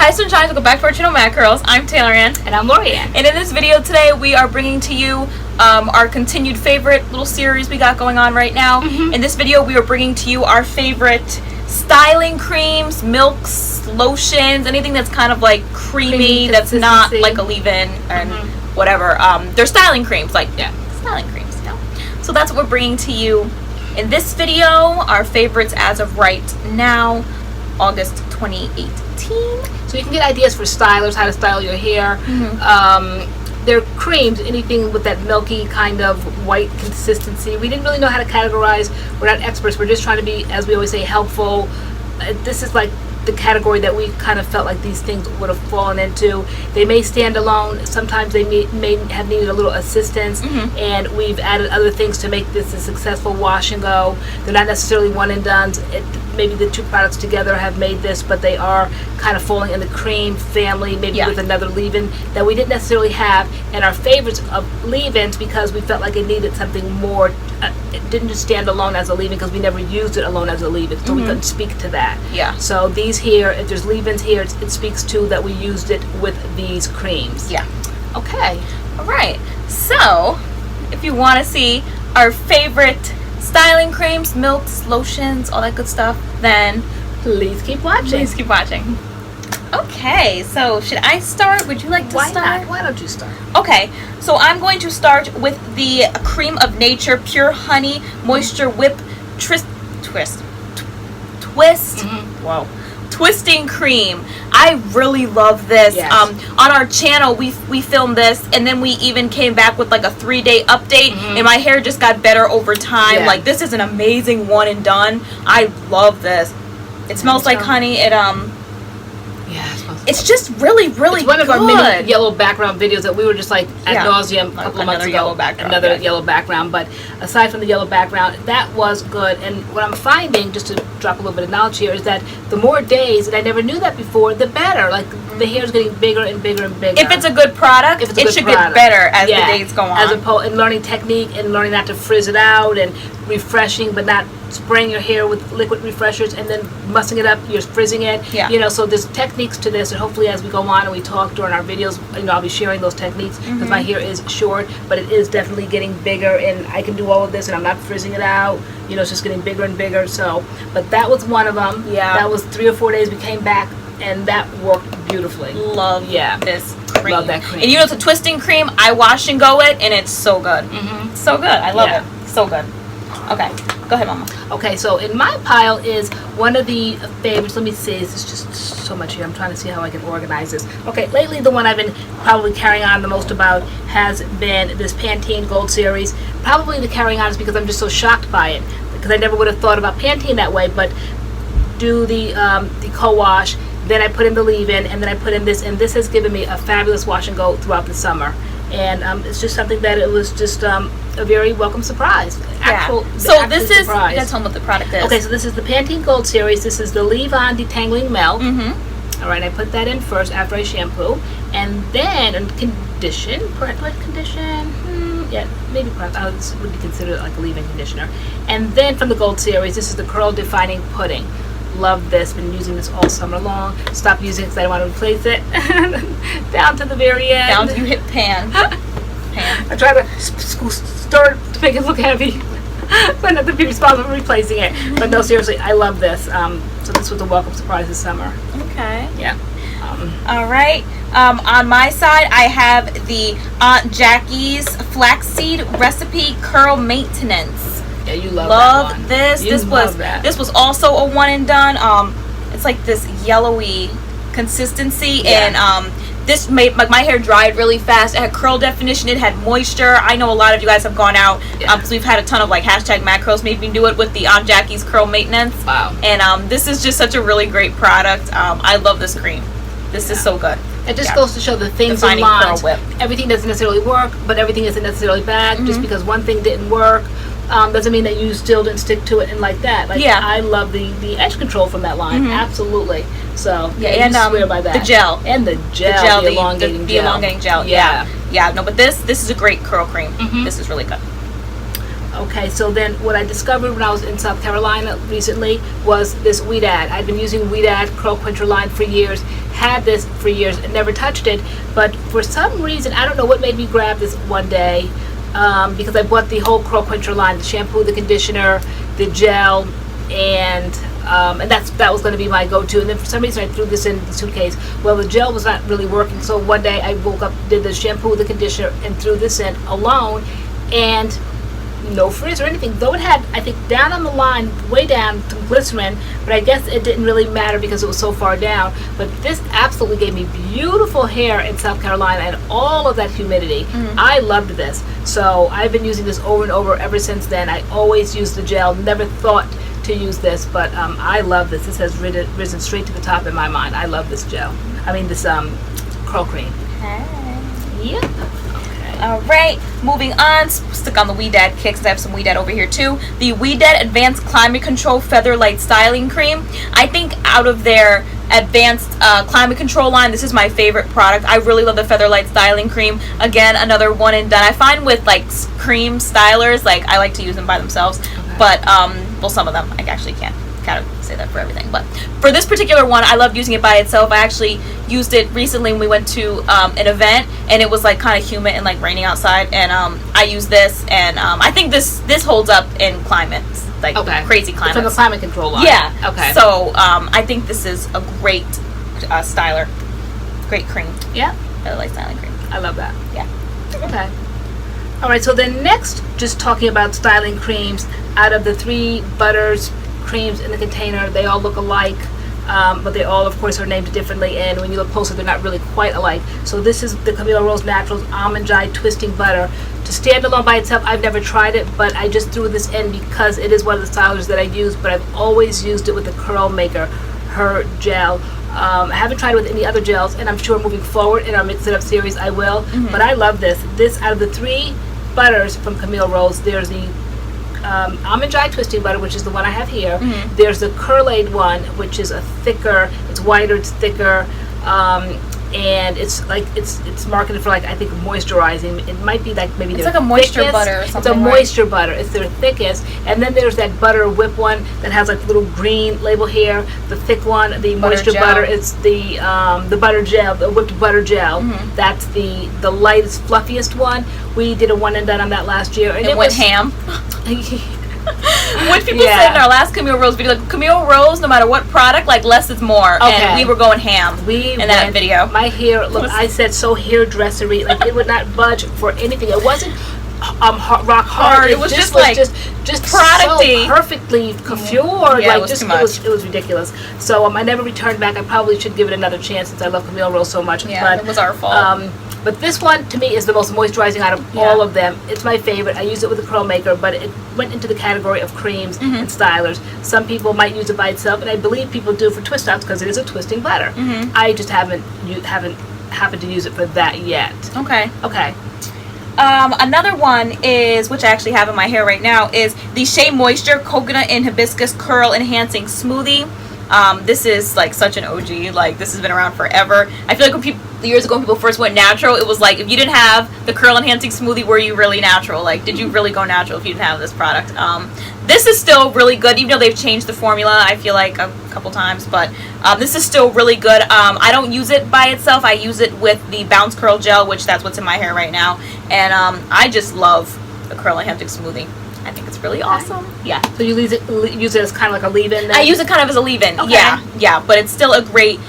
Hi Sunshine, welcome back to our channel MADCURLS. I'm Taylor Ann. And I'm Loriann. And in this video today we are bringing to you our continued favorite little series we got going on right now. In this video we are bringing to you our favorite styling creams, milks, lotions, anything that's kind of like creamy that's not like a leave-in and whatever. They're styling creams, like styling creams, So that's what we're bringing to you in this video. Our favorites as of right now, August 2018. So you can get ideas for stylers, how to style your hair. They're creams, anything with that milky kind of white consistency. We didn't really know how to categorize. We're not experts. We're just trying to be, as we always say, helpful. This is like the category that we kind of felt like these things would have fallen into. They may stand alone. Sometimes they may have needed a little assistance, and we've added other things to make this a successful wash and go. They're not necessarily one and done. Maybe the two products together have made this, but they are kind of falling in the cream family, maybe with another leave-in that we didn't necessarily have. And our favorites of leave-ins, because we felt like it needed something more. It didn't just stand alone as a leave-in because we never used it alone as a leave-in, so we couldn't speak to that. So these here, if there's leave-ins here, it speaks to that we used it with these creams. Okay. All right. So if you want to see our favorite styling creams, milks, lotions, all that good stuff, then please keep watching. Please keep watching. Okay, so should I start? Would you like to start? Why not? Why don't you start? Okay, so I'm going to start with the Cream of Nature Pure Honey Moisture Whip Twisting Cream. I really love this. On our channel we filmed this, and then we even came back with like a 3-day update, and my hair just got better over time. Like, this is an amazing one and done. I love this. It smells like honey. It's just really it's one of our many yellow background videos that we were just like ad nauseum a couple of months ago. Another yellow background. But aside from the yellow background, that was good. And what I'm finding, just to drop a little bit of knowledge here, is that the more days, and I never knew that before, the better. Like, the hair is getting bigger and bigger and bigger. If it's a good product, it should get better as the days go on. As opposed, and learning technique and learning not to frizz it out, and refreshing but not spraying your hair with liquid refreshers and then mussing it up, you're frizzing it. You know, so there's techniques to this, and hopefully as we go on and we talk during our videos, you know, I'll be sharing those techniques, because my hair is short, but it is definitely getting bigger, and I can do all of this and I'm not frizzing it out. You know, it's just getting bigger and bigger. So, but that was one of them. That was 3 or 4 days we came back, and that worked beautifully. Love this cream. Love that cream. And you know, it's a twisting cream. I wash and go it, and it's so good. So good. I love it. So good. Okay, go ahead, Mama. Okay, so in my pile is one of the favorites. Let me see. This is just so much here. I'm trying to see how I can organize this. Okay, lately the one I've been probably carrying on the most about has been this Pantene Gold Series. Probably the carrying on is because I'm just so shocked by it, because I never would have thought about Pantene that way. But do the co-wash, then I put in the leave-in, and then I put in this, and this has given me a fabulous wash and go throughout the summer. And it's just something that it was just a very welcome surprise. So this is, you gotta tell them what the product is. Okay, so this is the Pantene Gold Series. This is the Leave-On Detangling Milk. All right, I put that in first after I shampoo, and then condition. Yeah, maybe perhaps would be considered like a leave-in conditioner. And then from the Gold Series, this is the Curl Defining Pudding. Love this. Been using this all summer long. Stopped using it because I don't want to replace it. Down to the very end. Down to you hit pan. I try to stir it to make it look heavy, but not to be responsible for replacing it. But no, seriously, I love this. So this was a welcome surprise this summer. Okay. Yeah. All right. On my side, I have the Aunt Jackie's Flaxseed Recipe Curl Maintenance. Yeah, you love that one. This. This was also a one and done. It's like this yellowy consistency, and this made my hair dried really fast. It had curl definition. It had moisture. I know a lot of you guys have gone out because we've had a ton of like hashtag MADCURLS made me do it with the Aunt Jackie's Curl Maintenance. And this is just such a really great product. I love this cream. This is so good. It just goes to show the things in line. Everything doesn't necessarily work, but everything isn't necessarily bad. Just because one thing didn't work doesn't mean that you still didn't stick to it and like that. Like, I love the edge control from that line. Absolutely. So and swear by that. The gel. And the gel, the elongating gel. The elongating gel. Yeah. No, but this is a great curl cream. This is really good. Okay, so then what I discovered when I was in South Carolina recently was this Ouidad. I've been using Ouidad Curl Quencher line for years. had this for years and never touched it, but for some reason, I don't know what made me grab this one day, because I bought the whole Curl Quencher line, the shampoo, the conditioner, the gel, and that was going to be my go-to. And then for some reason I threw this in the suitcase. Well, the gel was not really working, so one day I woke up, did the shampoo, the conditioner, and threw this in alone, and no frizz or anything, though it had, I think, down on the line, way down, some glycerin, but I guess it didn't really matter because it was so far down. But this absolutely gave me beautiful hair in South Carolina and all of that humidity. I loved this, so I've been using this over and over ever since then. I always use the gel, never thought to use this, but I love this. This has risen straight to the top in my mind. I love this gel. I mean this curl cream. Yep. All right, moving on. Stick on the Ouidad kicks. I have some Ouidad over here too. The Ouidad Advanced Climate Control Featherlight Styling Cream. I think out of their advanced climate control line, this is my favorite product. I really love the Featherlight Styling Cream. Again, another one and done. I find with like cream stylers, like I like to use them by themselves, but well, some of them I actually can't kind of say that for everything, but for this particular one, I love using it by itself. I actually used it recently when we went to an event, and it was like kind of humid and like raining outside, and I used this, and I think this holds up in climates, like crazy climates. It's like a climate control line. Yeah. Okay. So I think this is a great styler, great cream. Yeah. Featherlight Styling Cream. I love that. Yeah. Okay. All right. So then next, just talking about styling creams. Out of the 3 butters, creams in the container, they all look alike, but they all of course are named differently, and when you look closer they're not really quite alike. So this is the Camille Rose Naturals Almond Eye Twisting Butter. To stand alone by itself, I've never tried it, but I just threw this in because it is one of the stylers that I use, but I've always used it with the Curl Maker, her gel. I haven't tried it with any other gels, and I'm sure moving forward in our Mix It Up series I will, but I love this. This, out of the 3 butters from Camille Rose, there's the Almond Eye Twisting Butter, which is the one I have here. There's the Curlade one, which is a thicker, it's whiter, it's thicker, and it's like it's marketed for, like, I think moisturizing. It might be like maybe it's like a moisture thickest. butter or something. It's a moisture butter. It's their thickest. And then there's that butter whip one that has like little green label here. The thick one, the moisture butter. It's the butter gel, the whipped butter gel. That's the lightest, fluffiest one. We did a one and done on that last year, and it went was ham. Which people said in our last Camille Rose video, like, Camille Rose, no matter what product, like, less is more. And we were going ham in that video. My hair, look, I said so hairdressery, like it would not budge for anything. It wasn't rock hard. It was just producty, so perfectly coiffured. Yeah, like, it was just too much. It was ridiculous. So I never returned back. I probably should give it another chance since I love Camille Rose so much. Yeah, but it was our fault. But this one, to me, is the most moisturizing out of all of them. It's my favorite. I use it with the Curl Maker, but it went into the category of creams and stylers. Some people might use it by itself, and I believe people do for twist outs because it is a twisting butter. I just haven't happened to use it for that yet. Okay. Another one is, which I actually have in my hair right now, is the Shea Moisture Coconut and Hibiscus Curl Enhancing Smoothie. This is like such an OG. Like, this has been around forever. I feel like when years ago when people first went natural, it was like, if you didn't have the curl enhancing smoothie, were you really natural? Like, did you really go natural if you didn't have this product? This is still really good, even though they've changed the formula, I feel like, a couple times, but this is still really good. I don't use it by itself. I use it with the Bounce Curl Gel, which that's what's in my hair right now, and I just love the curl enhancing smoothie. I think it's really awesome. Yeah. So you use it as kind of like a leave-in then? I use it kind of as a leave-in. Okay. Yeah, but it's still a great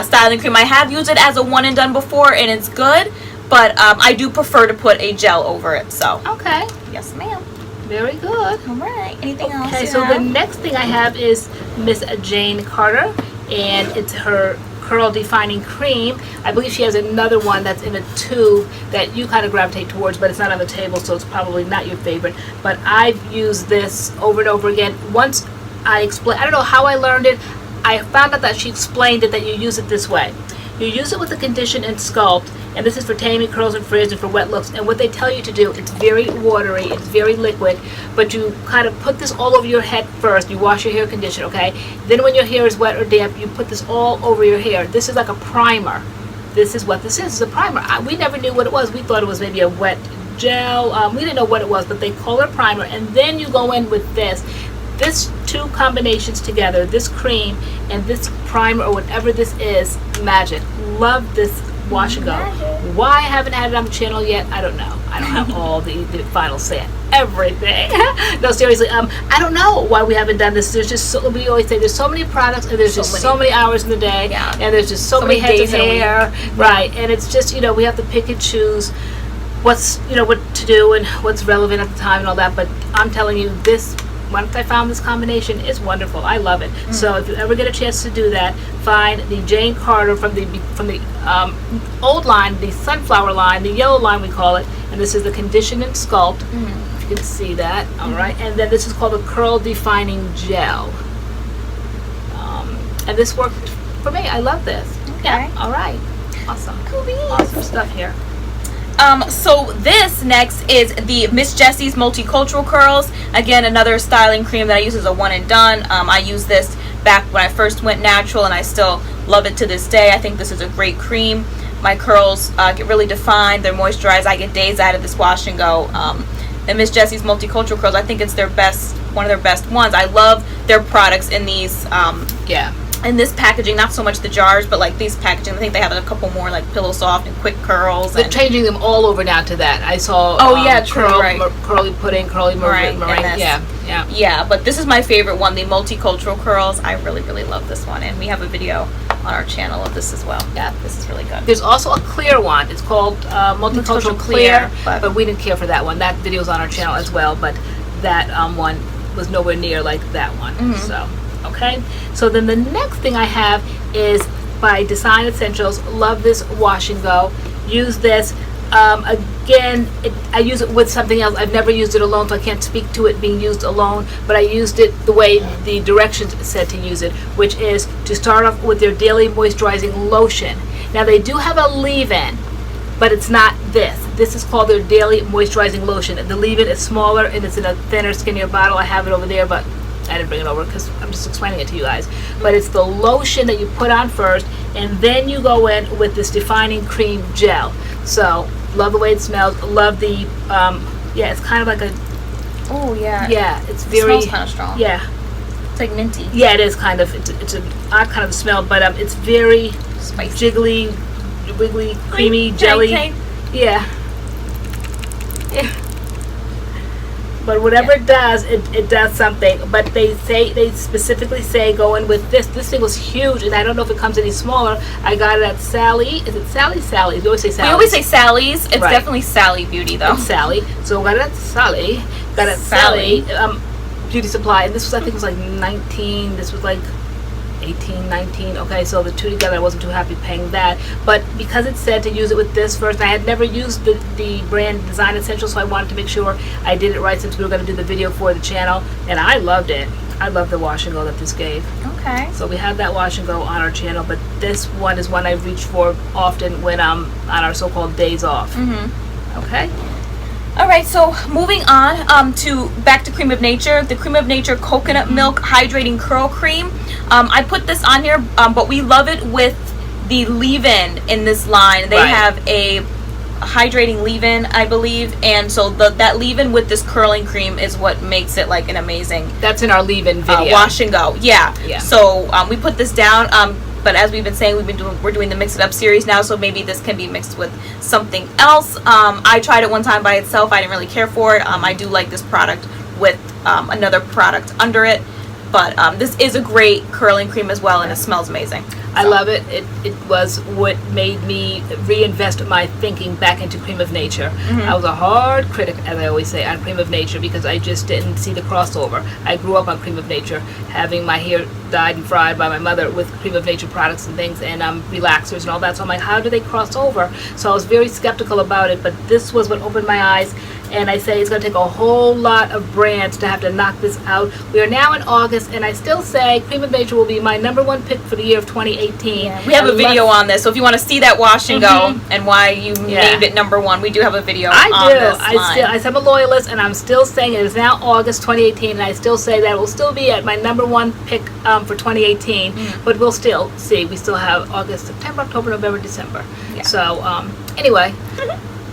styling cream. I have used it as a one and done before, and it's good, but I do prefer to put a gel over it. So. Okay. Yes, ma'am. Very good. All right. Anything else? Okay, so the next thing I have is Miss Jane Carter, and it's her Curl Defining Cream. I believe she has another one that's in a tube that you kind of gravitate towards, but it's not on the table, so it's probably not your favorite. But I've used this over and over again. Once I don't know how I learned it. I found out that she explained it, that you use it this way. You use it with the Condition and Sculpt, and this is for taming curls and frizz and for wet looks. And what they tell you to do, it's very watery, it's very liquid, but you kind of put this all over your head first. You wash your hair, condition, okay? Then when your hair is wet or damp, you put this all over your hair. This is like a primer. This is what this is. It's a primer. We never knew what it was. We thought it was maybe a wet gel. We didn't know what it was, but they call it a primer. And then you go in with this. This two combinations together, this cream and this primer or whatever this is, magic. Love this wash and go. Magic. Why I haven't had it on the channel yet, I don't know. I don't have all the final say on everything. No, seriously, I don't know why we haven't done this. There's just so, we always say there's so many products and there's just so many hours in the day, and there's just so many heads of hair, right? And it's just, you know, we have to pick and choose what's, you know, what to do and what's relevant at the time and all that. But I'm telling you, this, once I found this combination, it's wonderful. I love it. So if you ever get a chance to do that, find the Jane Carter from the old line, the sunflower line, the yellow line we call it, and this is the Condition and Sculpt. If you can see that, all right. And then this is called the Curl Defining Gel. And this worked for me. I love this. Okay. Yeah. All right. Awesome. Cool beans. Awesome stuff here. So this next is the Miss Jessie's Multicultural Curls. Again, another styling cream that I use as a one and done. I used this back when I first went natural, and I still love it to this day. I think this is a great cream. My curls get really defined. They're moisturized. I get days out of this wash and go. And Miss Jessie's Multicultural Curls, I think it's their best, one of their best ones. I love their products in these. In this packaging, not so much the jars, but like these packaging. I think they have a couple more, like Pillow Soft and Quick Curls. They're changing them all over now to that. I saw. Curly Pudding, Curly Meringue. Yeah, but this is my favorite one, the Multicultural Curls. I really, really love this one, and we have a video on our channel of this as well. Yeah, this is really good. There's also a clear one. It's called Multicultural Clear, but we didn't care for that one. That video's on our channel as well, but that one was nowhere near like that one. So. Okay, so then the next thing I have is by Design Essentials. Love this wash and go. Use this again. I use it with something else. I've never used it alone, so I can't speak to it being used alone, but I used it the way the directions said to use it, which is to start off with their daily moisturizing lotion. Now they do have a leave-in, but it's not this. This is called their daily moisturizing lotion. The leave-in is smaller and it's in a thinner, skinnier bottle. I have it over there, but I didn't bring it over because I'm just explaining it to you guys. But it's the lotion that you put on first, and then you go in with this defining cream gel. So love the way it smells. Love the yeah, it's kind of like a, oh yeah, yeah, it's very, it smells kind of strong. Yeah, it's like minty. Yeah, it is kind of, it's an odd kind of smell, but it's very spicy, jiggly, wiggly, creamy, jelly. Yeah. But whatever it does, it does something. But they specifically say go in with this. This thing was huge, and I don't know if it comes any smaller. I got it at Sally. Is it Sally? Sally's. We always say Sally's. We always say Sally's. It's definitely Sally Beauty though. It's Sally. So I got it at Sally. Got it at Sally. Beauty Supply. And this was, I think it was like 19. This was like 18, 19. Okay, so the two together, I wasn't too happy paying that. But because it said to use it with this first, I had never used the brand Design Essentials, so I wanted to make sure I did it right since we were going to do the video for the channel. And I loved it. I love the wash and go that this gave. Okay. So we have that wash and go on our channel, but this one is one I reach for often when I'm on our so-called days off. Okay. Alright, so moving on to back to Cream of Nature, the Cream of Nature Coconut Milk Hydrating Curl Cream. I put this on here, but we love it with the leave-in in this line. They have a hydrating leave-in, I believe, and so that leave-in with this curling cream is what makes it like an amazing. That's in our leave-in video. Wash and go, yeah. So we put this down. But as we've been saying, we're doing the Mix It Up series now, so maybe this can be mixed with something else. I tried it one time by itself. I didn't really care for it. I do like this product with another product under it. But this is a great curling cream as well, and it smells amazing. I love it. It was what made me reinvest my thinking back into Cream of Nature. I was a hard critic, as I always say, on Cream of Nature because I just didn't see the crossover. I grew up on Cream of Nature, having my hair dyed and fried by my mother with Cream of Nature products and things, and relaxers and all that. So I'm like, how do they cross over? So I was very skeptical about it, but this was what opened my eyes. And I say it's going to take a whole lot of brands to have to knock this out. We are now in August, and I still say Cream of Nature will be my #1 pick for the year of 2018. Yeah, we have a video on this, so if you want to see that wash and go and why you named it #1, we do have a video on this line. I'm a loyalist, and I'm still saying it is now August 2018, and I still say that it will still be at my #1 pick for 2018, but we'll still see. We still have August, September, October, November, December. Yeah. So, anyway.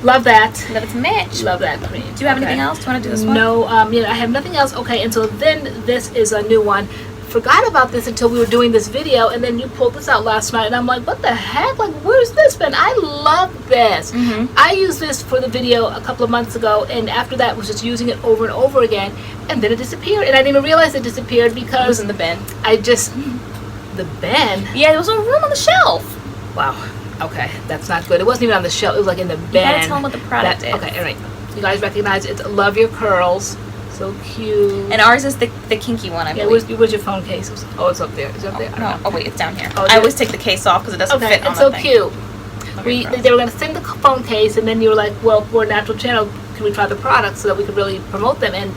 Love that. Love it to match. Love that cream. Do you have anything else? Do you want to do this one? No, I have nothing else. Okay, and so then this is a new one forgot about this until we were doing this video, and then you pulled this out last night, and I'm like, what the heck? Like, where's this been? I love this. I used this for the video a couple of months ago, and after that was just using it over and over again, and then it disappeared, and I didn't even realize it disappeared because It was in the bin. The bin? Yeah, there was no room on the shelf. Wow. Okay, that's not good. It wasn't even on the shelf. It was like in the bin. You gotta tell them what the product is. Okay, all right. You guys recognize it. It's Love Your Curls. So cute. And ours is the kinky one, I believe. Where's your phone case? Oh, it's up there. Is it up there? No. Oh wait, it's down here. Oh, I always take the case off because it doesn't fit on it's the so thing. cute. Okay, They were going to send the phone case, and then you were like, well, we're a natural channel. Can we try the products so that we could really promote them? And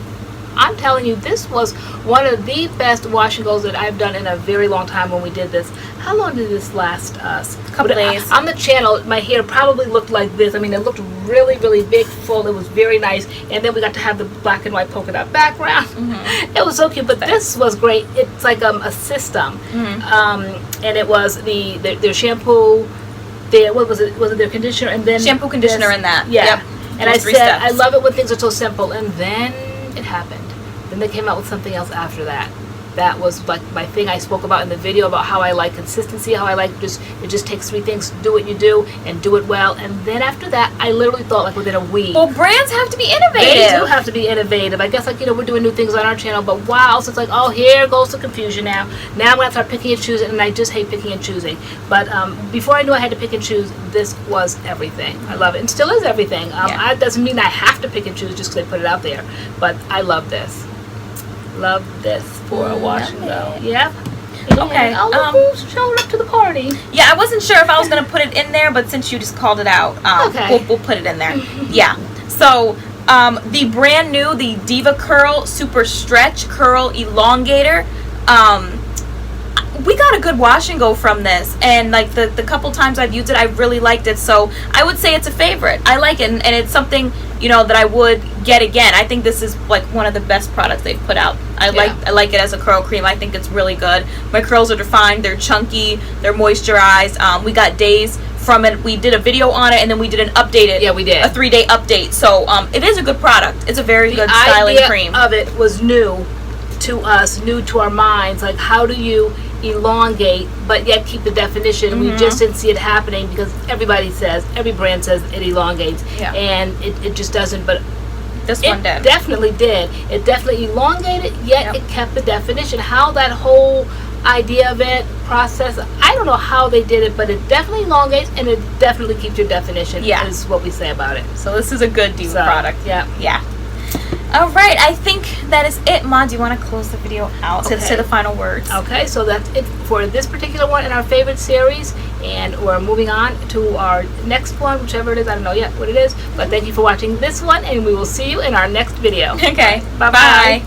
I'm telling you, this was one of the best wash and goes that I've done in a very long time when we did this. How long did this last us? A couple days. On the channel, my hair probably looked like this. I mean, it looked really, really big, full. It was very nice. And then we got to have the black and white polka dot background. It was so cute. But this was great. It's like a system. And it was their shampoo, what was it? Was it their conditioner? And then Shampoo, conditioner, and that. Yeah. Yep. And I Those 3 said, steps. I love it when things are so simple. And then it happened. Then they came out with something else after that. That was like my thing I spoke about in the video about how I like consistency, how I like it just takes 3 things, do what you do and do it well. And then after that, I literally thought like within a week. Well, brands have to be innovative. They do have to be innovative. I guess like, we're doing new things on our channel, but wow, so it's like, oh, here goes the confusion now. Now I'm going to start picking and choosing, and I just hate picking and choosing. But before I knew I had to pick and choose, this was everything. I love it. And still is everything. It doesn't mean I have to pick and choose just because they put it out there. But I love this. Love this for a wash and go. Yep. Okay. Who's showing up to the party? Yeah, I wasn't sure if I was gonna put it in there, but since you just called it out, we'll put it in there. Yeah. So the brand new, the DevaCurl Super Stretch Curl Elongator. We got a good wash and go from this, and like the couple times I've used it, I really liked it. So I would say it's a favorite. I like it, and it's something that I would get again. I think this is like one of the best products they've put out. I like it as a curl cream. I think it's really good. My curls are defined. They're chunky. They're moisturized. We got days from it. We did a video on it, and then we did an updated. Yeah, we did. A 3-day update. So it is a good product. It's a very good styling cream. The idea of it was new to us, new to our minds. Like, how do you elongate but yet keep the definition? We just didn't see it happening because every brand says it elongates, and it just doesn't. But this one did. Definitely did. It definitely elongated, yet it kept the definition. How that whole idea of it, process, I don't know how they did it, but it definitely elongates and it definitely keeps your definition. Is what we say about it. So this is a good product. Yeah. All right, I think that is it. Ma, do you want to close the video out to say the final words? Okay, so that's it for this particular one in our favorite series, and we're moving on to our next one, whichever it is. I don't know yet what it is, but thank you for watching this one, and we will see you in our next video. Okay, bye-bye.